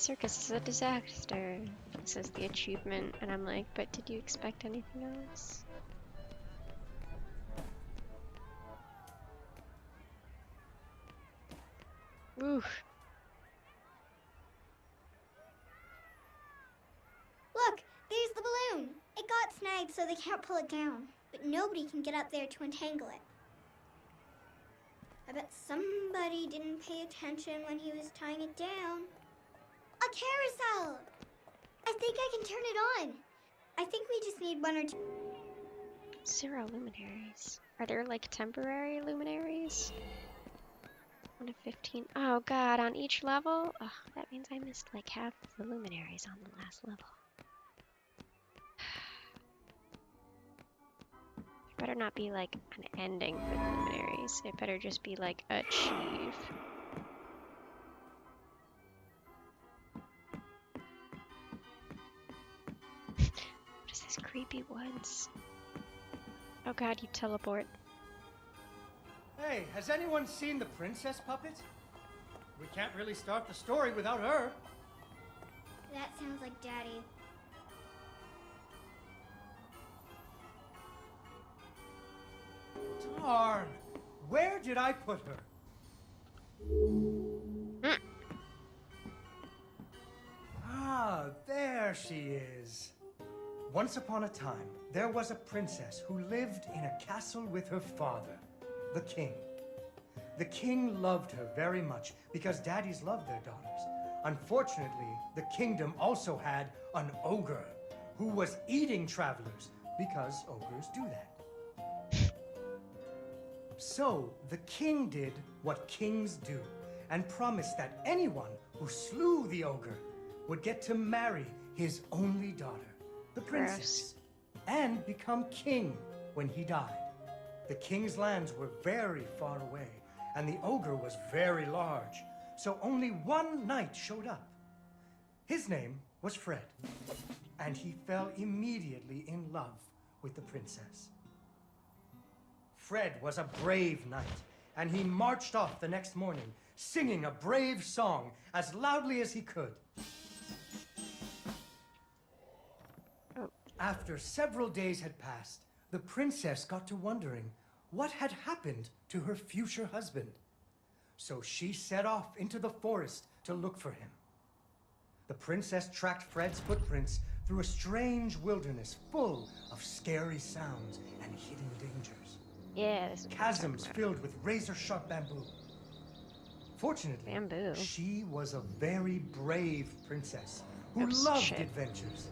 circus is a disaster. This is the achievement, and I'm like, but did you expect anything else? Oof. Look, there's the balloon. It got snagged so they can't pull it down, but nobody can get up there to untangle it. I bet somebody didn't pay attention when he was tying it down. A carousel! I think I can turn it on. I think we just need 1 or 2. 0 luminaries. Are there like temporary luminaries? 1 of 15. Oh god, on each level? Oh, that means I missed like half of the luminaries on the last level. It better not be like an ending for the luminaries. It better just be like achieve. What is this creepy woods? Oh god, you teleport. Hey, has anyone seen the princess puppet? We can't really start the story without her. That sounds like Daddy. Darn! Where did I put her? Ah, there she is. Once upon a time, there was a princess who lived in a castle with her father, the king. The king loved her very much because daddies loved their daughters. Unfortunately, the kingdom also had an ogre who was eating travelers because ogres do that. So the king did what kings do and promised that anyone who slew the ogre would get to marry his only daughter, the princess, and become king when he died. The king's lands were very far away, and the ogre was very large, so only one knight showed up. His name was Fred, and he fell immediately in love with the princess. Fred was a brave knight, and he marched off the next morning, singing a brave song as loudly as he could. After several days had passed, the princess got to wondering what had happened to her future husband. So she set off into the forest to look for him. The princess tracked Fred's footprints through a strange wilderness full of scary sounds and hidden dangers. Yeah, this is Chasms filled with razor-sharp bamboo. Fortunately, she was a very brave princess who loved adventures,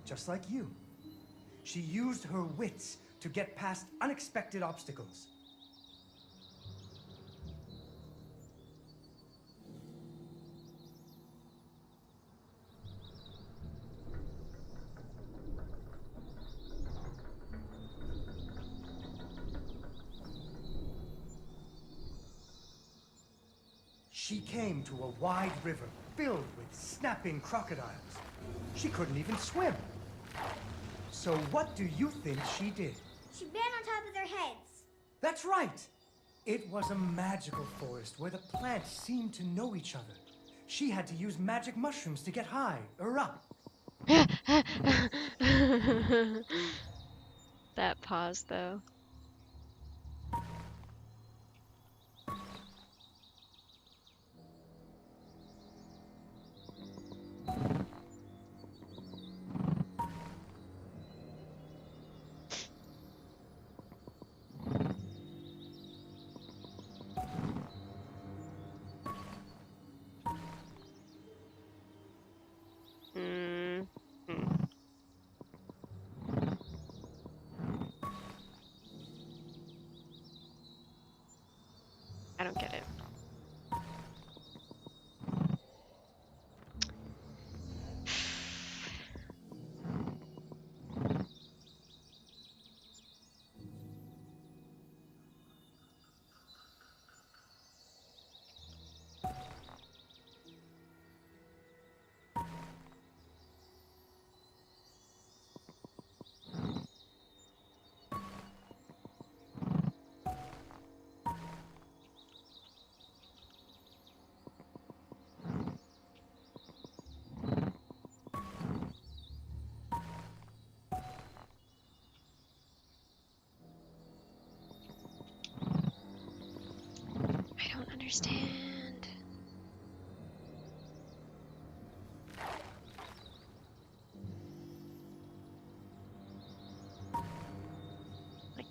just like you. She used her wits to get past unexpected obstacles. She came to a wide river filled with snapping crocodiles. She couldn't even swim. So what do you think she did? She ran on top of their heads. That's right. It was a magical forest where the plants seemed to know each other. She had to use magic mushrooms to get high or up. That pause, though. I don't get it. understand. Like,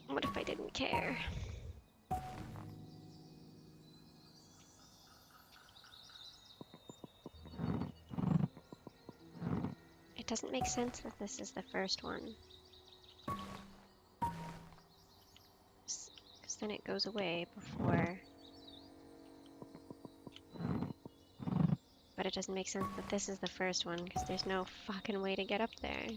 what if I didn't care? It doesn't make sense that this is the first one. Because then it goes away before. But it doesn't make sense that this is the first one, because there's no fucking way to get up there.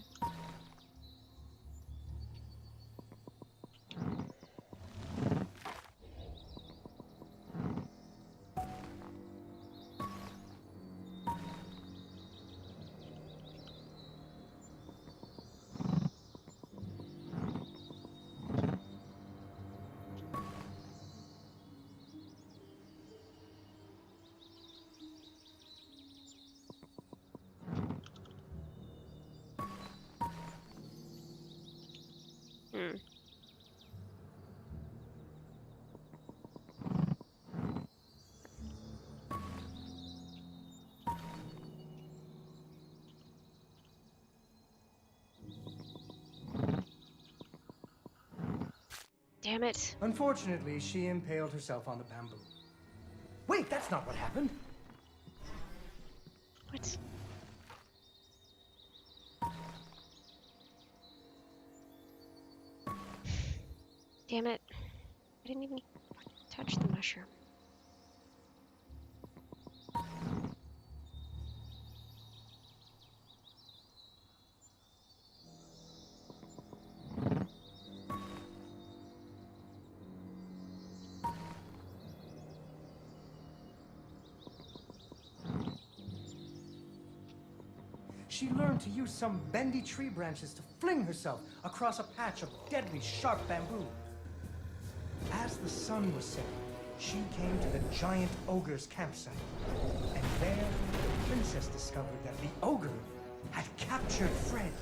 Hmm. Damn it. Unfortunately, she impaled herself on the bamboo. Wait, that's not what happened. What? Damn it. I didn't even touch the mushroom. She learned to use some bendy tree branches to fling herself across a patch of deadly sharp bamboo. As the sun was setting, she came to the giant ogre's campsite. And there, the princess discovered that the ogre had captured Fred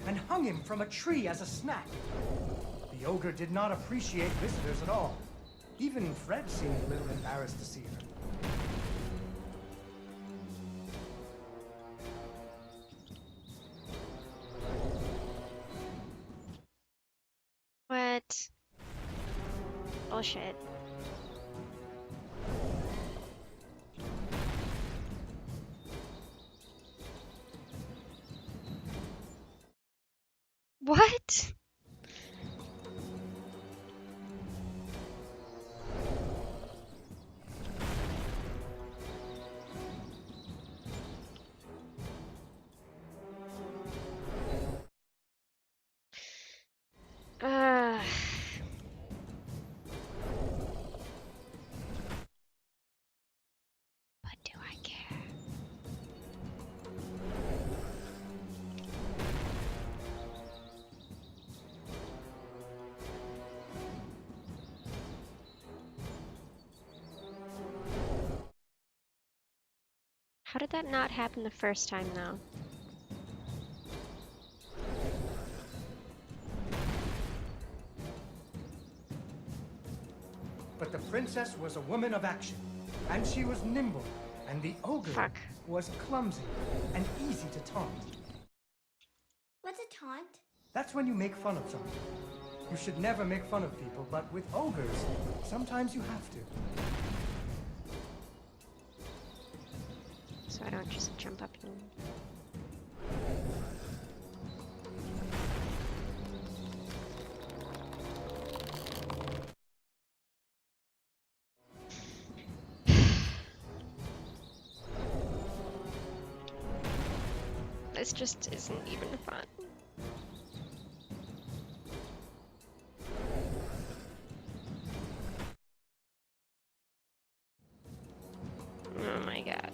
and hung him from a tree as a snack. The ogre did not appreciate visitors at all. Even Fred seemed a little embarrassed to see her. What? Bullshit. What? What do I care? How did that not happen the first time, though? But the princess was a woman of action, and she was nimble, and the ogre Fuck. was clumsy and easy to taunt. What's a taunt? That's when you make fun of someone. You should never make fun of people, but with ogres, sometimes you have to. So I don't just jump up and... This just isn't even fun. Oh my god.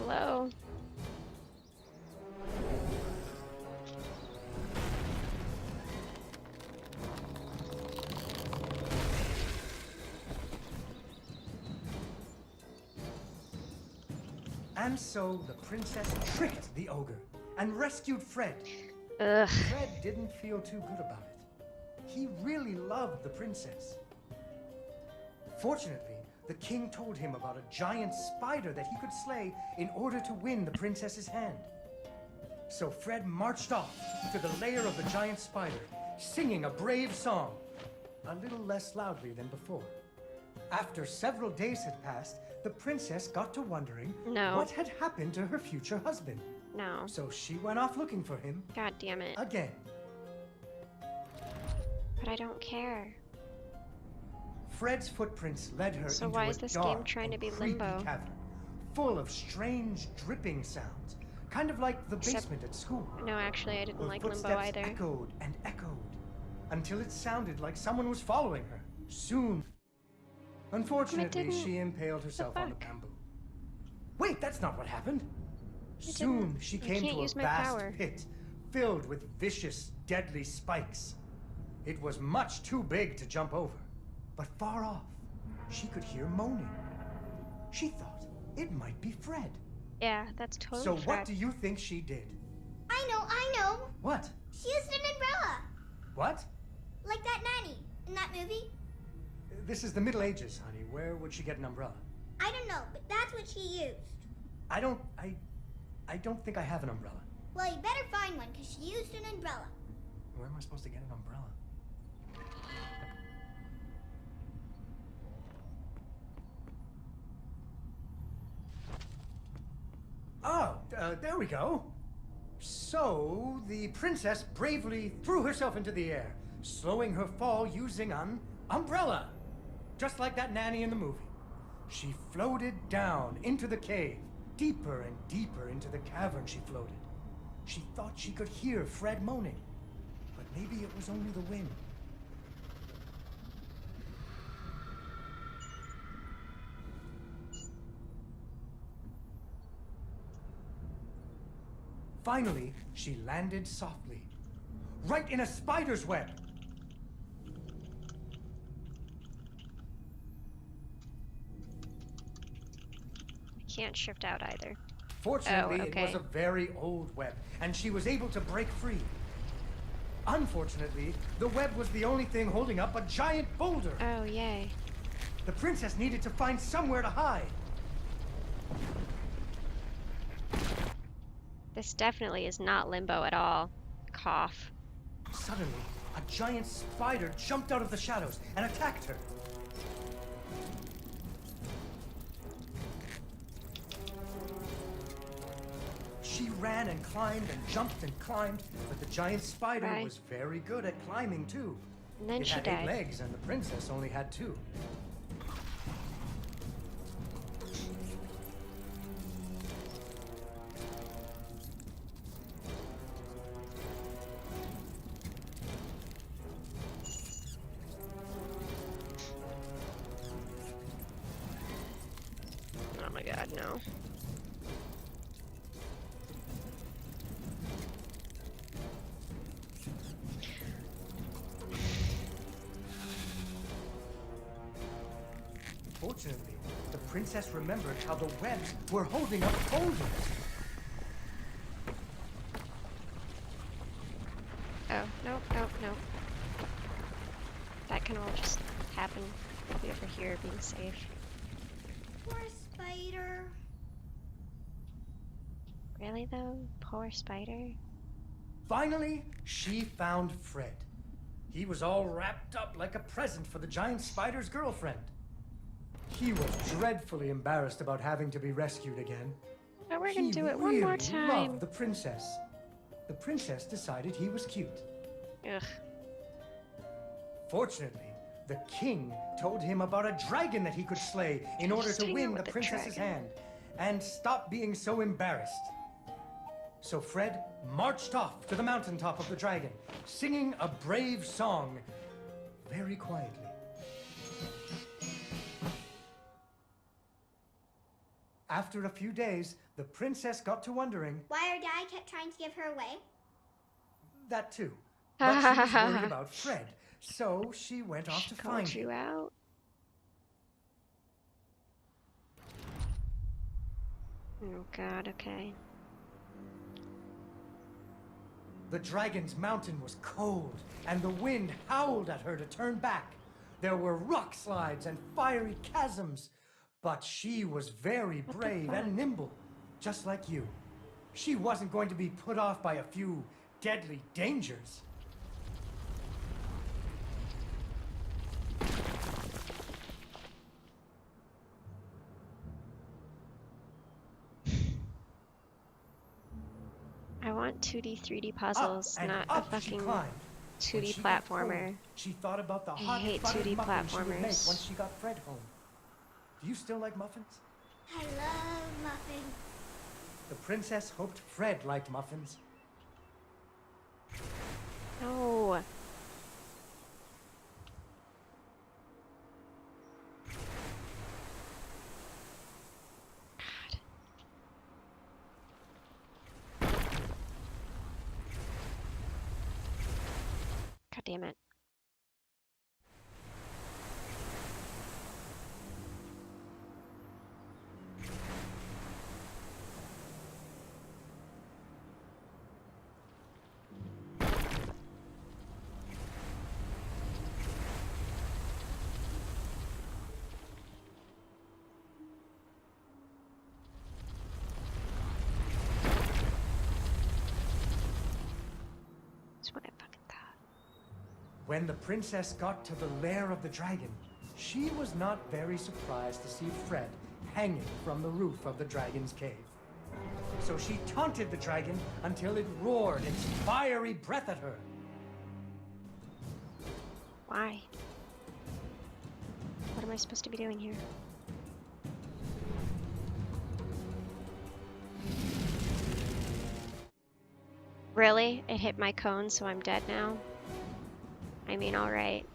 Hello. And so the princess tricked the ogre and rescued Fred. Ugh. Fred didn't feel too good about it. He really loved the princess. Fortunately, the king told him about a giant spider that he could slay in order to win the princess's hand. So Fred marched off to the lair of the giant spider, singing a brave song, a little less loudly than before. After several days had passed, the princess got to wondering what had happened to her future husband. No. So she went off looking for him. God damn it. Again. But I don't care. Fred's footprints led her So into why a is this dark game trying to and be creepy Limbo? cavern, full of strange dripping sounds, kind of like the basement at school. No, actually, I didn't Her like Limbo footsteps either. echoed and echoed until it sounded like someone was following her. Soon, unfortunately, she impaled herself on the bamboo. Wait, that's not what happened. Soon she came to a vast pit filled with vicious, deadly spikes. It was much too big to jump over, but far off, she could hear moaning. She thought it might be Fred. Yeah, that's totally So Fred. what do you think she did? I know. What? She used an umbrella. What? Like that nanny in that movie. This is the Middle Ages, honey. Where would she get an umbrella? I don't know, but that's what she used. I don't think I have an umbrella. Well, you better find one, because she used an umbrella. Where am I supposed to get an umbrella? Oh, there we go. So, the princess bravely threw herself into the air, slowing her fall using an umbrella. Just like that nanny in the movie. She floated down into the cave. Deeper and deeper into the cavern she floated. She thought she could hear Fred moaning, but maybe it was only the wind. Finally, she landed softly, right in a spider's web. Can't shift out either. Fortunately, it was a very old web, and she was able to break free. Unfortunately, the web was the only thing holding up a giant boulder. Oh, yay. The princess needed to find somewhere to hide. This definitely is not Limbo at all. Cough. Suddenly, a giant spider jumped out of the shadows and attacked her. She ran and climbed and jumped and climbed, but the giant spider was very good at climbing too. And then it she had died. 8 legs and the princess only had 2. Oh my god, no. Fortunately, the princess remembered how the webs were holding up boulders. Oh, no, no, no. That can all just happen if we ever hear being safe. Poor spider. Really though? Poor spider? Finally, she found Fred. He was all wrapped up like a present for the giant spider's girlfriend. He was dreadfully embarrassed about having to be rescued again. Oh, we're gonna do it one more He time. loved the princess. The princess decided he was cute. Ugh. Fortunately, the king told him about a dragon that he could slay in order Just to hang win out the with the princess's dragon. hand and stop being so embarrassed. So Fred marched off to the mountaintop of the dragon, singing a brave song very quietly. After a few days, the princess got to wondering. Why her dad kept trying to give her away? That too. But she was worried about Fred, so she went off to find Called you him. out. Oh God, okay. The dragon's mountain was cold, and the wind howled at her to turn back. There were rock slides and fiery chasms, but she was very brave and nimble, just like you. She wasn't going to be put off by a few deadly dangers. I want 2D, 3D puzzles, not a fucking 2D platformer. Cold, she thought about the I hot hate buttered 2D muffins she would make platformers. once she got Fred home. Do you still like muffins? I love muffins. The princess hoped Fred liked muffins. No. God damn it. That's what I fucking thought. When the princess got to the lair of the dragon, she was not very surprised to see Fred hanging from the roof of the dragon's cave. So she taunted the dragon until it roared its fiery breath at her. Why? What am I supposed to be doing here? Really? It hit my cone, so I'm dead now? I mean, alright.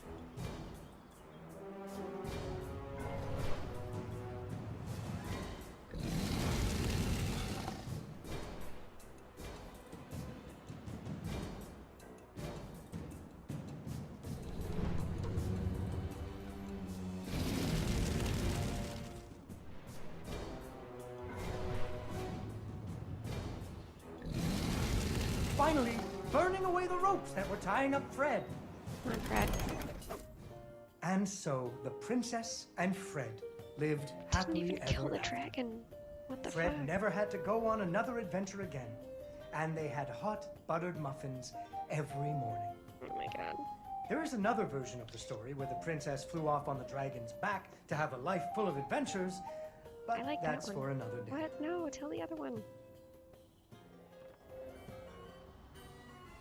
Finally, burning away the ropes that were tying up Fred. Come on, Fred. And so the princess and Fred lived Didn't happily even kill ever the after. dragon. What the Fred fuck? never had to go on another adventure again, and they had hot buttered muffins every morning. Oh my god. There is another version of the story where the princess flew off on the dragon's back to have a life full of adventures, but I like that that's one. for another day. What? No, tell the other one.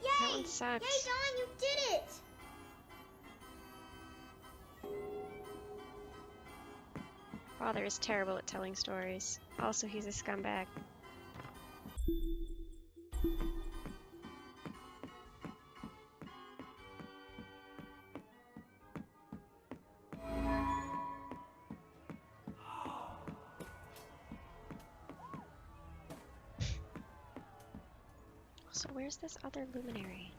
Yay! That one sucks. Yay, Dawn, you did it! Father is terrible at telling stories. Also, he's a scumbag. So where's this other luminary?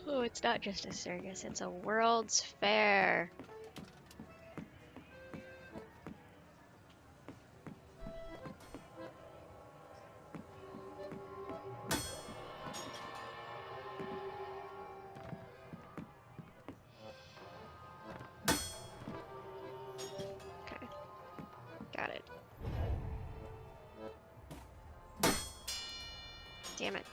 Oh, it's not just a circus, it's a world's fair. Okay, got it. Damn it.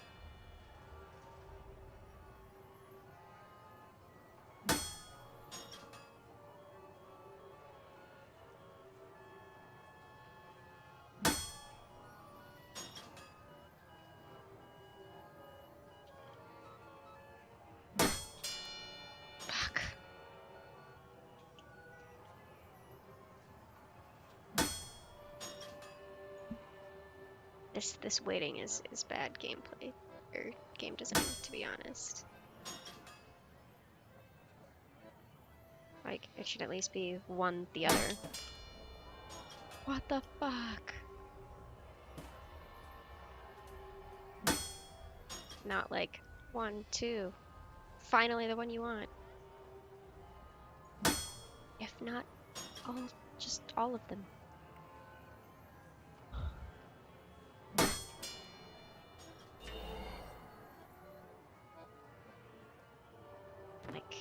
Fuck. This waiting is bad gameplay. Or game design, to be honest. Like, it should at least be one the other. What the fuck? Not like 1, 2. Finally the one you want. If not, just all of them. Like,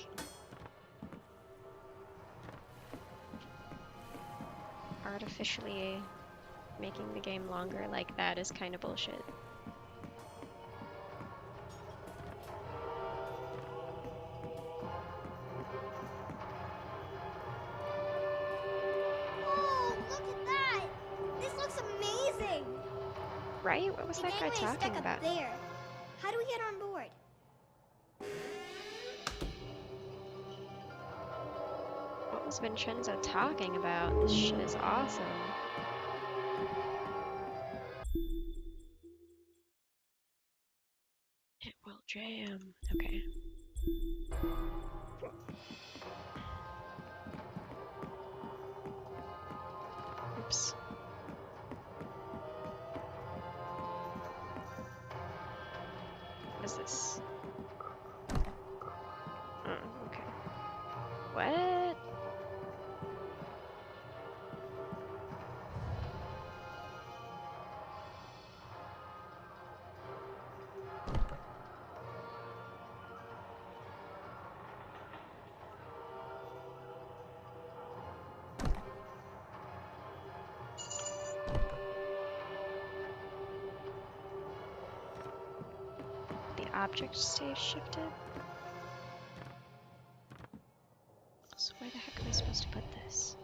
artificially making the game longer like that is kind of bullshit. Oh, look at that! This looks amazing! Right? What was The that guy gateway is talking stuck about? up there. How do we get on board? What was Vincenzo talking about? This shit is awesome. It will jam. Okay. Oops. What is this? Oh, okay. What? The object stays shifted? So where the heck am I supposed to put this?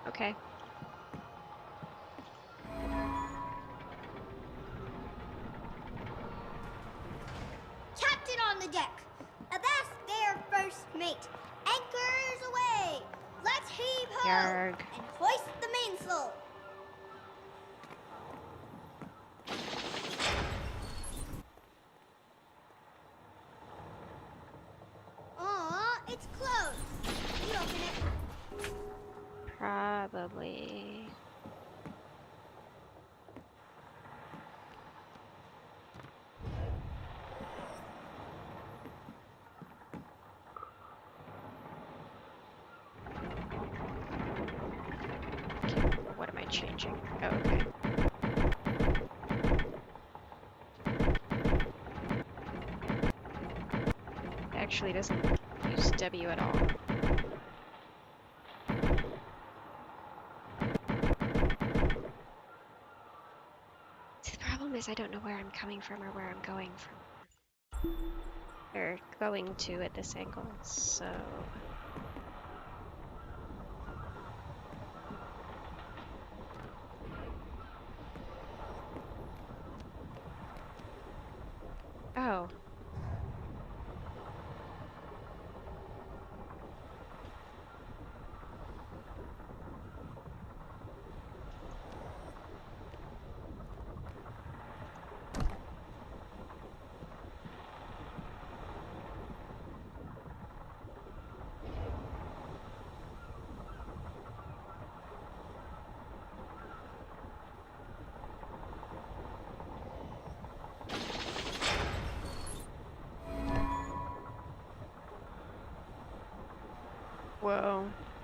Okay. Captain on the deck! Avast there, first mate! Anchors away! Let's heave ho! Yarg. And hoist the mainsail! Aw, it's closed. You open it. Probably. Okay, what am I changing? Oh, okay. It actually doesn't use W at all. See, the problem is I don't know where I'm coming from or where I'm going from. Or going to at this angle, so... Oh.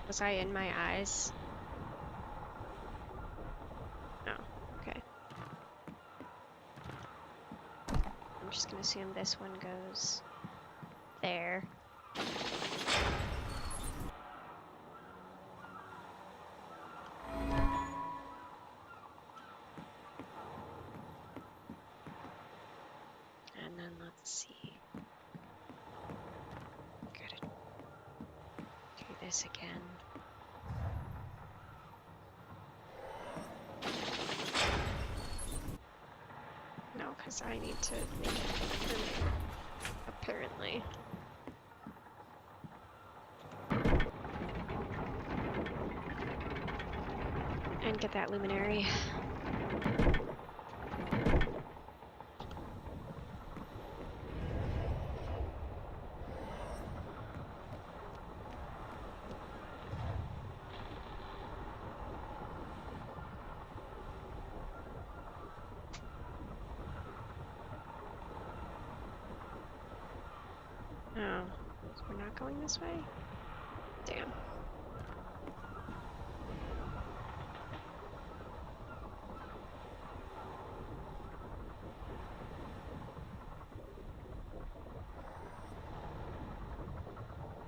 Was I in my eyes? No. Okay. I'm just gonna assume this one goes there. And then let's see. Gotta do this again. No, because I need to make it remain, apparently. And get that luminary. Oh, so we're not going this way? Damn.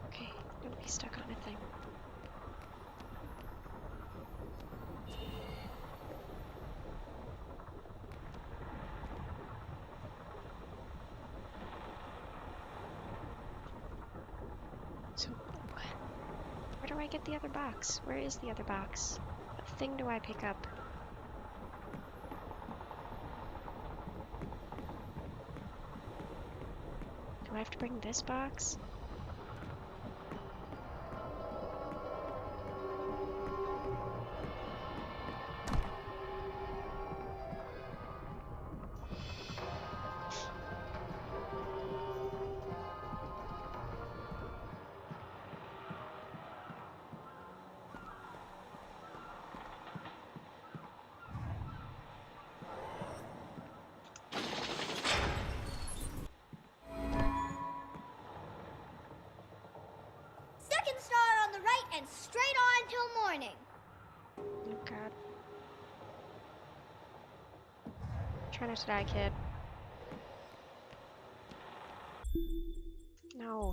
Okay, don't be stuck on a thing. So, where do I get the other box? Where is the other box? What thing do I pick up? Do I have to bring this box? Second star on the right and straight on till morning. Oh god. Try not to die, kid. No.